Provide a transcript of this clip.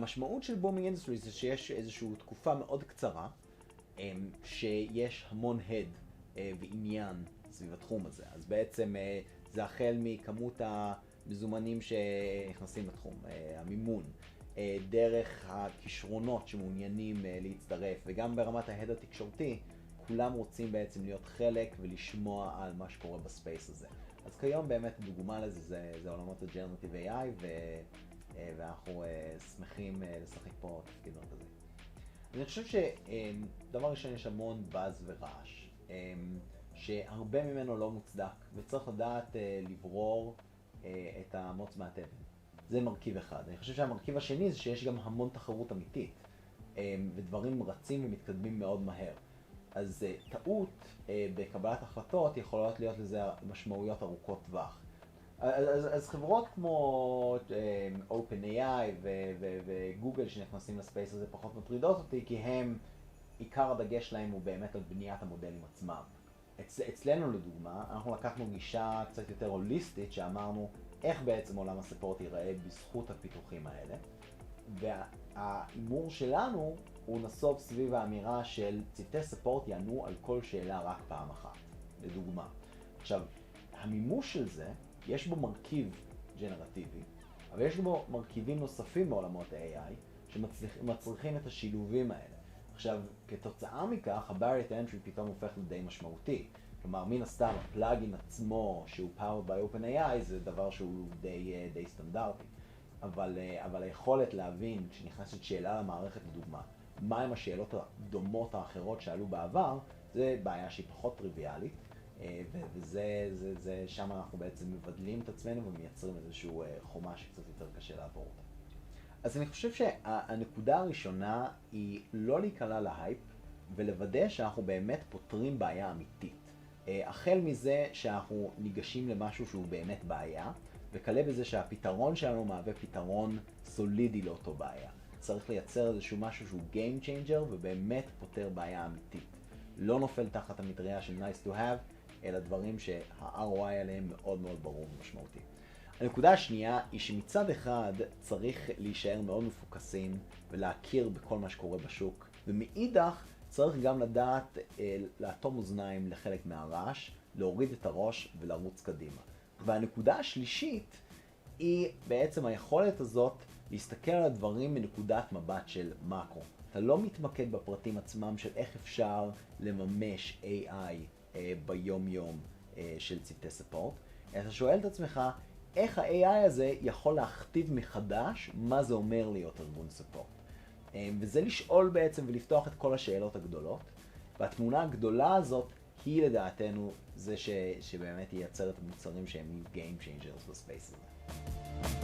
והמשמעות של בומינג אינדסטרי זה שיש איזושהי תקופה מאוד קצרה, שיש המון הד ועניין סביב התחום הזה. אז בעצם זה החל מכמות המזומנים שנכנסים לתחום, המימון, דרך הכישרונות שמעוניינים להצטרף, וגם ברמת ההד התקשורתי, כולם רוצים בעצם להיות חלק ולשמוע על מה שקורה בספייס הזה. אז כיום באמת דוגמה לזה זה עולמות ה-Generative AI, ואנחנו שמחים לשחק פה תפקיד מרכזי. אני חושב שדבר ראשון יש המון באז ורעש, שהרבה ממנו לא מוצדק, וצריך לדעת לברור את המוץ מהתבן. זה מרכיב אחד. אני חושב שהמרכיב השני זה שיש גם המון תחרות אמיתית, ודברים רצים ומתקדמים מאוד מהר. אז טעות בקבלת החלטות יכולות להיות לזה משמעויות ארוכות טווח. אז חברות כמו OpenAI וגוגל שנכנסים לספייס הזה פחות מטרידות אותי, כי הם, עיקר הדגש שלהם הוא באמת על בניית המודלים עצמם. אצלנו לדוגמה, אנחנו לקחנו גישה קצת יותר הוליסטית, שאמרנו איך בעצם עולם הספורט ייראה בזכות הפיתוחים האלה. והאימור שלנו הוא נסוב סביב האמירה של צוותי ספורט יענו על כל שאלה רק פעם אחת, לדוגמה. עכשיו, המימוש של זה, יש בו מרכיב ג'נרטיבי, אבל יש בו מרכיבים נוספים בעולמות ה-AI שמצריכים את השילובים האלה. עכשיו, כתוצאה מכך, ה-barrier to entry פתאום הופך לדי משמעותי. כלומר, מן הסתם, הפלאגין עצמו שהוא powered by OpenAI זה דבר שהוא די סטנדרטי. אבל היכולת להבין, כשנכנסת שאלה למערכת לדוגמה, מהם השאלות הדומות האחרות שעלו בעבר, זה בעיה שהיא פחות טריוויאלית, וזה שם אנחנו בעצם מבדלים את עצמנו ומייצרים איזשהו חומה שקצת יותר קשה לעבור אותה. אז אני חושב שהנקודה הראשונה היא לא להיקלע להייפ, ולוודא שאנחנו באמת פותרים בעיה אמיתית. החל מזה שאנחנו ניגשים למשהו שהוא באמת בעיה, וכלה בזה שהפתרון שלנו מהווה פתרון סולידי לאותו בעיה. צריך לייצר איזשהו משהו שהוא Game Changer ובאמת פותר בעיה אמיתית. לא נופל תחת המטריה של nice to have, אלא דברים שה-ROI עליהם מאוד מאוד ברור ומשמעותי. הנקודה השנייה היא שמצד אחד צריך להישאר מאוד מפוקסים ולהכיר בכל מה שקורה בשוק, ומאידך צריך גם לדעת לאטום אוזניים לחלק מהרעש, להוריד את הראש ולרוץ קדימה. והנקודה השלישית היא בעצם היכולת הזאת להסתכל על הדברים מנקודת מבט של מקרו. אתה לא מתמקד בפרטים עצמם של איך אפשר לממש AI ביום יום של צוותי ספורט, אתה שואל את עצמך איך ה-AI הזה יכול להכתיב מחדש מה זה אומר להיות ארגון ספורט. וזה לשאול בעצם ולפתוח את כל השאלות הגדולות, והתמונה הגדולה הזאת היא לדעתנו זה שבאמת ייצר את המוצרים שהם Game Changers בספייס הזה.